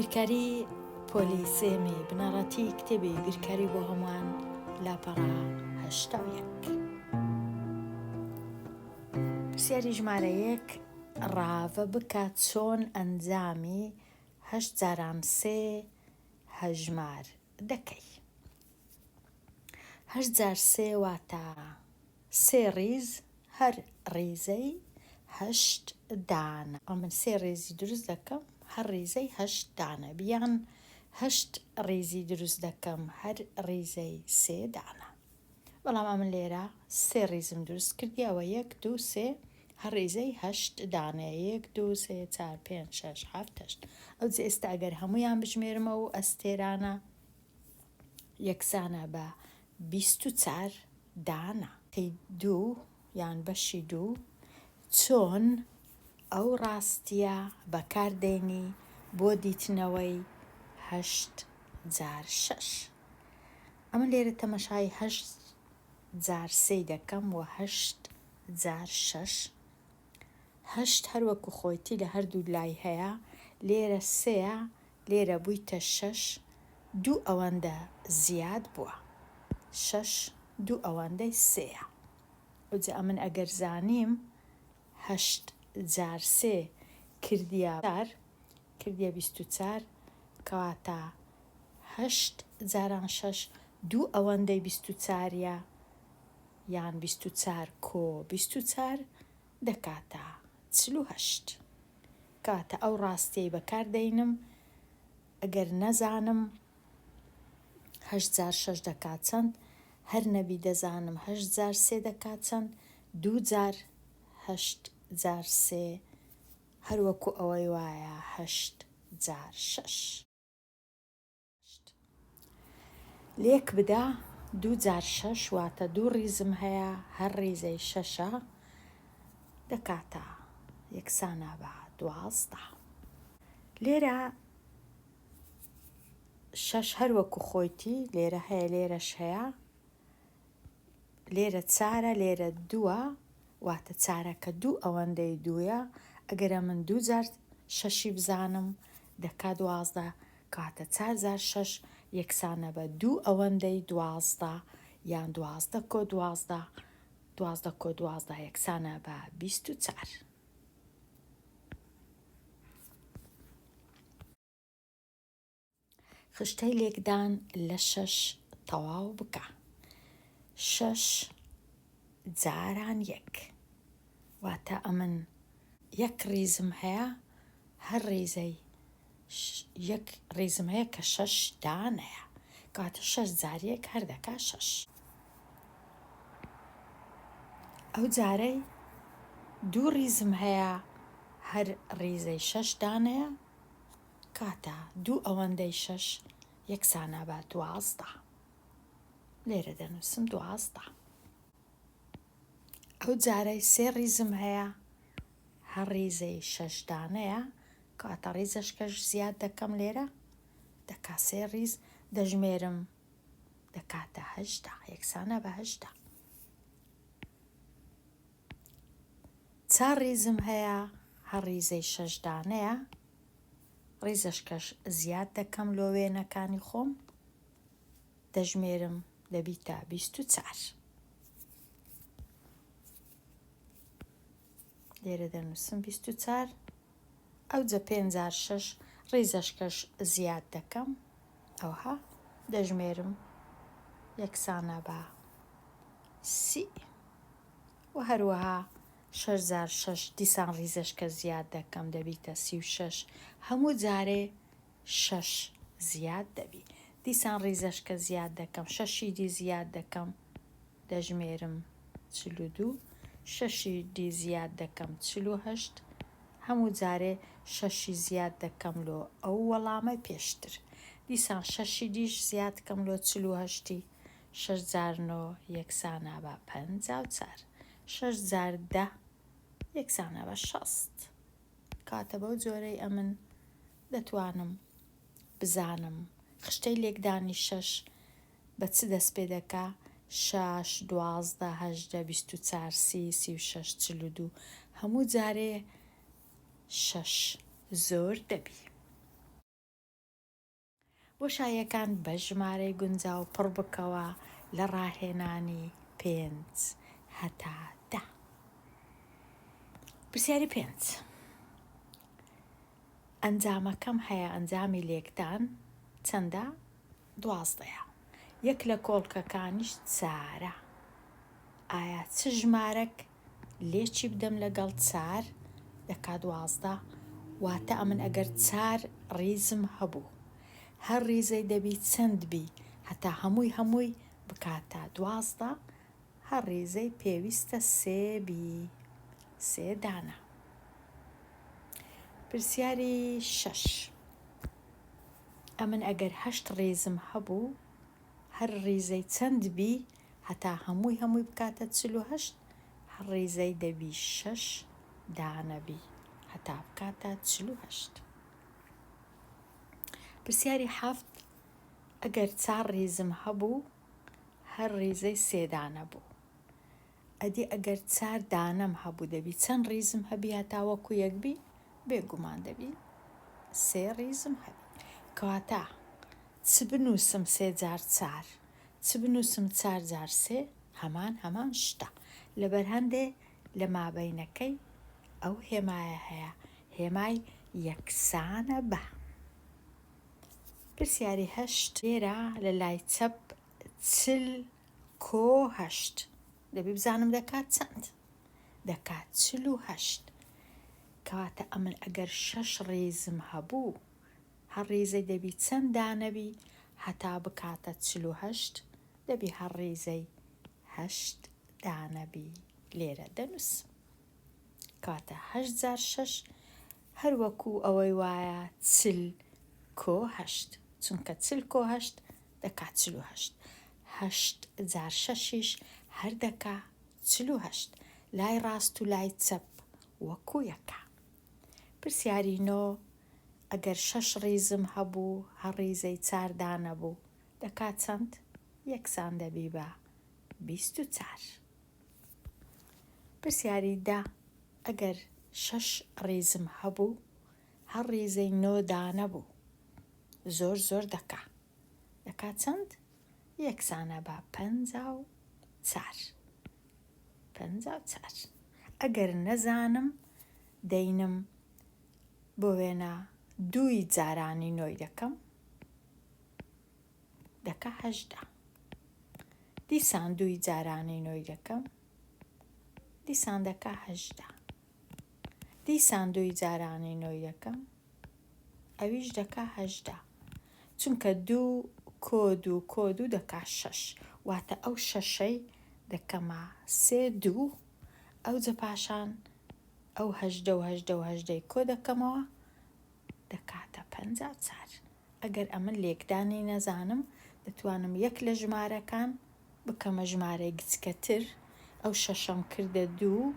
بیرکاری پۆلیسێمی بنەڕەتی کتێبی بیرکاری بۆ هەمووان لاپەڕا 81. پرسیاری ژمارە 1 ڕاوە بکە چۆن ئەنجامی 8 جاران 3 هەژمار دەکەی. 8 جار 3 واتە 3 ڕیز، هەر ڕیزەی 8 دانە. من 3 ڕیزی دروست دەکەم، هەر ڕیزەی 8 دانە، بیان 8 ڕیزی دروست دەکەم، هەر ڕیزەی 3 دانە. بەڵام من لێرە 3 ڕیزم دروست کردی، ئەوە 1 2 3 هەر ڕیزەی 8 دانە، 1 2 3 4 5 6 7 8. ئەوجا ئێستا ئەگەر هەموویان بژمێرمەوە و ئەستێرانە یەکسانە بە 24 دانە. دوو یان بەشی دوو چۆن ئەو ڕاستیە بەکاردێنی بۆ دیتنەوەی 8 جار 6. ئەمە لێرە تەمەشای 8 جار 3 دەکەم و 8 جار 6. 8 هەروەکو خۆیتی لە هەردوو لای هەیە، لێرە 3ە، لێرە بوویتە 6، دوو ئەوەندە زیاد بووە. 6 دوو ئەوەندەی 3ە. ئەوجا ئەمن ئەگەر زانیم 8 جار 3 کردیە 24، کەواتە 8 جاران 6 دوو ئەوەندەی 24ە، یان 24 کۆ 24 دەکاتە 48. کاتە ئەو ڕاستیەی بەکاردێنم ئەگەر نەزانم 8 جار 6 دەکات چەند، هەر نەبی دەزانم 8 جار 3 دەکات چەند، 2 جار 8 جار 3 هەروەکو ئەوەی وایە 8 جار 6. لێک بدە 2 جار 6 واتە 2 ڕیزم هەیە، هەر ڕیزەی 6ە دەکاتە یەکسانە بە 12. لێرە 6 هەروەکو خۆیتی لێرە هەیە، لێرەش هەیە، لێرە 4ە، لێرە 2ە، واتە 4ەکە دوو ئەوەندەی 2ە. ئەگەرە من 2 جار 6 بزانم دەکا 12، کاتە 4 جار 6 یەکسانە بە دوو ئەوەندەی 12، یان 12 کۆ 12، 12 کۆ 12 یەکسانە بە 24. خشتەی لێکدان لە 6 تەواو بکە. 6 جاران 1 واتە ئەمن 1 ڕیزم هەیە، هەر ڕیزەی 1 ڕیزم هەیە کە 6 دانەیە، کاتە 6 جار 1 هەر دەکا 6. ئەو جارەی 2 ڕیزم هەیە، هەر ڕیزەی 6 دانەیە، کاتە دوو ئەوەندەی 6 یەکسانە بە 12. لێرە دەنووسم 12. ئەو جارەی 3 ڕیزم هەیە، هەر ڕیزەی 6 دانەیە، کاتە ڕیزەشکەش زیاد دەکەم، لێرە دەکا 3 ڕیز دەژمێرم دەکاتە 8 یەکسانە بە 8. 4 ڕیزم هەیە، هەر ڕیزەی 6 دانەیە، ڕیزەشکەش زیاد دەکەم لۆ وێنەکانی خۆم، دەژمێرم دەبیتە 24. لێرە دەنووسم 24. ئەوجا 5 جار 6 ڕیزەشکەش زیاد دەکەم، ئەوها دەژمێرم یەکسانە بە 30. و هەروەها 6 جار 6 دیسان ڕیزەشکە زیاد دەکەم، دەبیتە 36. هەموو جارێ 6 زیاد دەبی، دیسان ڕیزەشکە زیاد دەکەم، 6 دی زیاد دەکەم، دەژمێرم 42. 6 دی زیاد دەکەم 48. هەموو جارێ 6 زیاد دەکەم لۆ ئەو وەڵامە پێشتر، دیسان 6 دیش زیاد کەم لۆ 48. 6 جار 9 یەکسانە بە 54. 6 جار 10 یەکسانە بە 60. کاتە بەو جۆرەی ئەمن دەتوانم بزانم خشتەی لێکدانی 6 بە چ دەست پێ دەکا. 6 12 18 24 30 36 42 هەموو جارێ 6 زۆر دەبی. بۆشاییەکان بە ژمارەی گونجاو پڕ بکەوە لە ڕاهێنانی 5 هەتا 10. پرسیاری 5. ئەنجامەکەم هەیە ئەنجامی لێکدان چەندە؟ 12. یەک لە کۆڵکەکانیش 4. ئایا چ ژمارەك لێکی بدەم لەگەڵ 4 دەکا 12؟ واتە ئەمن ئەگەر 4 ڕیزم هەبوو هەر ڕیزەی دەبی چەند بی هەتا هەمووی بکاتە 12 هەر ڕیزەی پێویستە 3 بی 3 دانە. پرسیاری 6. ئەمن ئەگەر 8 ڕیزم هەبوو هەر ڕیزەی چەند بی هەتا هەمووی بکاتە 48 هەر ڕیزەی دەبی 6 دانەبی هەتا بکاتە 48. پرسیاری 7. ئەگەر 4 ڕیزم هەبوو هەر ڕیزەی 3 دانە بوو ئەدی ئەگەر 4 دانەم هەبوو دەبی چەند ڕیزم هەبی هەتا وەکو یەکبی؟ بێگومان دەبی 3 ڕیزم هەبی. کەواتە چ بنووسم 3 جار 4 چ بنووسم 4 جار 3 هەمان شتە لەبەر هەندێ لە مابەینەکەی ئەو هێمایە هەیە هێمای یەکسانە بە. پرسیاری 8. لێرە لە لای چەپ 48 دەبی بزانم دەکات چەند؟ دەکات 48. کەواتە ئەمن ئەگەر 6 ڕیزم هەبوو هەر ڕیزەی دەبی چەند دانەبی هەتا بکاتە 48 دەبی هەر ڕیزەی 8 دانەبی لێرە دەنووسم. کەواتە 8 جار 6 هەر وەکو ئەوەی وایە 48 چونکە 48 دەکات 48 8 جار 6 هەر دەکا 48 لای ڕاست و لای چەپ وەکو یەکە. پرسیاری 9. ئەگەر 6 ڕیزم هەبوو هەر ڕیزەی 4 دانە بوو دەکات چەند؟ یەکسان دەبی بە 24. پرسیاری 10. ئەگەر 6 ڕیزم هەبوو هەر ڕیزەی 9 دانە بوو زۆر دەکات چەند؟ یەکسانە بە 54. ئەگەر نەزانم دەینم بۆ وێنە 2 جارانی 9 دەکەم دەکا 18. دیسان 2 جارانی 9 دەکەم دیسان دەکا 18. دیسان 2 جارانی 9 دەکەم ئەویش دەکا 18 چونکە 2 کۆ 2 دەکا 6 واتە ئەو شەشەی دەکەمە 3 2 ئەو جە پاشان ئەو 18 کۆ دەکەمەوە دەکاتە 54. ئەگەر ئەمن لێکدانی نەزانم دەتوانم یەک لە ژمارەکان بکەمە ژمارەی گچکەتر ئەو شەشەم کردە 2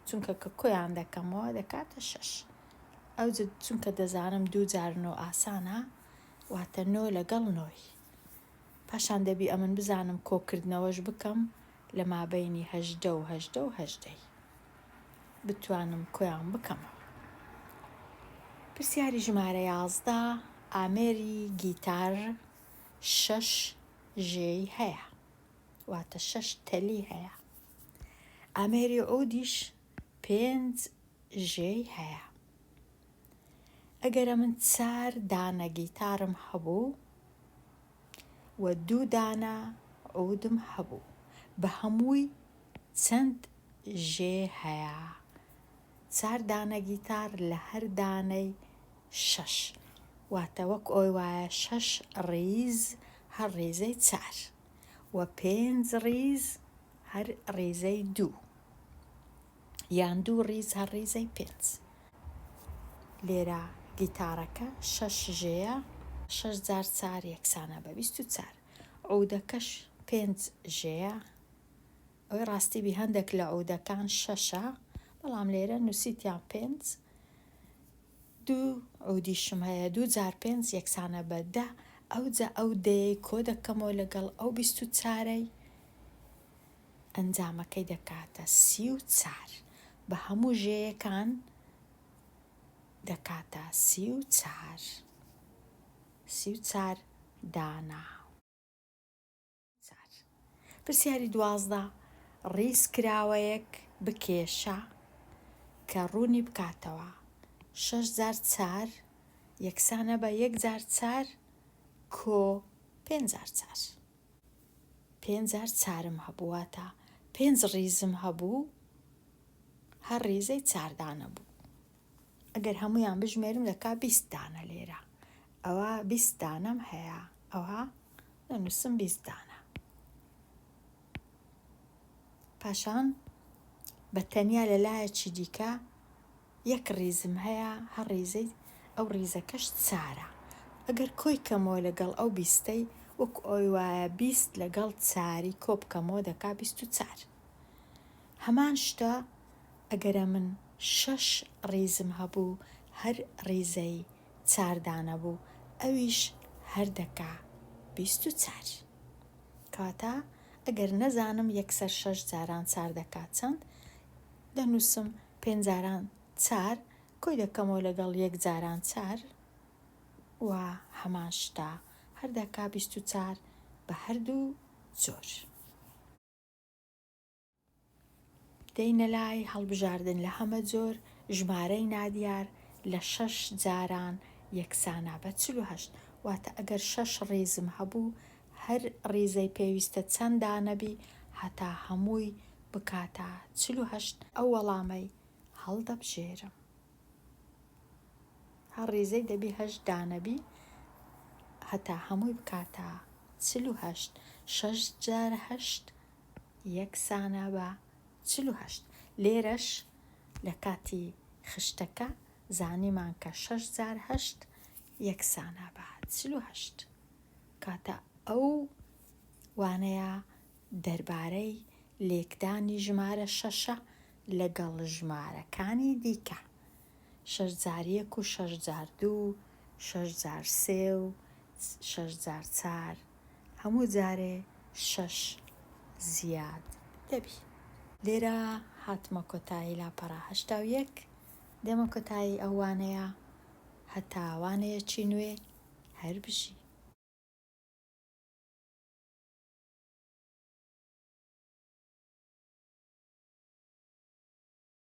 چونکە کە کۆیان دەکەمەوە دەکاتە 6 ئەو چونکە دەزانم 2 جار 9 ئاسانە واتە 9 لەگەڵ 9 پاشان دەبی ئەمن بزانم کۆکردنەوەش بکەم لە مابەینی 18 بتوانم کۆیان بکەمەوە. پرسیاری ژمارە 11. ئامێری گیتار 6 ژێی هەیە واتە 6 تەلی هەیە. ئامێری عودیش 5 ژێی هەیە. ئەگەرە من 4 دانە گیتارم هەبوو و 2 دانە عودم هەبوو بە هەمووی چەند ژێ هەیە؟ 4 دانە گیتار لە هەر دانەی 6 واتە وەک ئەوی وایە 6 ڕیز هەر ڕیزەی 4 و 5 ڕیز هەر ڕیزەی 2 یان 2 ڕیز هەر ڕیزەی 5. لێرە گیتارەکە 6 ژێیە 6 جار 4 یەکسانە بە 24. عودەکەش 5 ژێیە ئەوەی ڕاستی بی هەندێک لە عودەکان 6ە بەڵام لێرە نووسیتیان 5 2 عودیشم هەیە 2 جار 5 یەکسانە بە 10 ئەو دەیەی کۆ دەکەمەوە لەگەڵ ئەو 24ەی ئەنجامەکەی دەکاتە 34 بە هەموو ژێیەکان دەکاتە 34. 34 دانا. پرسیاری 12 ڕیز کراوەیەک بکێشە کە ڕوونی بکاتەوە 6,000 چار یەکسانە بە 1,000 چار کۆ 5,000 چار. 5,000 چارم هەبوواتە 5 ڕیزم هەبوو، هەر ڕیزەی 4 دانە بوو. ئەگەر هەمویان بژمێرم دەکا 20 دانە لێرە، ئەوە 20 دانەم هەیە، ئەوە دەنووسم 20 دانە. پاشان بە تەنیا لەلایەکی دیکە 1 ڕیزم هەیە، هەر ڕیزەی ئەو ڕیزەکەش 4. ئەگەر کۆی کەمەوە لەگەڵ ئەو 20ەی وەکو ئەوی وایە 20 لەگەڵ 4 کۆ بکەمەوە دەکا 24. هەمان شتە ئەگەرە من 6 ڕیزم هەبوو، هەر ڕیزەی 4 دانە بوو، ئەویش هەر دەکا 24. کاتە ئەگەر نەزانم یەکسەر 6 جاران 4 دەکات چەند، دەنووسم 5 جاران 4 کۆی دەکەمەوە لەگەڵ 1 جاران 4 و هەمان شتە هەر دەکا 24 بە هەردوو جۆر. دەینە لای هەڵبژاردن لە هەمە جۆر ژمارەی نادیار لە 6 جاران یەکسانە بە 48. واتە ئەگەر 6 ڕیزم هەبوو، هەر ڕیزەی پێویستە چەند دانەبی هەتا هەمووی بکاتە 48. ئەو وەڵامەی هەڵدەبژێرم. هەر ڕیزەی دەبی 8 دانەبی هەتا هەمووی بکاتە 48. 6 جار 8 یەکسانە بە 48. لێرەش لە کاتی خشتەکە زانیمان کە 6 جار 8 یەکسانە بە 48. کاتە ئەو وانەیە دەربارەی لێکدانی ژمارە 6 لەگەڵ ژمارەکانی دیکە. 6 جار 1 و 6 جار 2 6 جار 3 و 6 جار 4 هەموو جارێ 6 زیاد دەبی. لێرە هاتمە کۆتایی لاپەڕە 81. دێمە کۆتایی ئەو وانەیە هەتا وانەیەکی نوێ هەر بژی.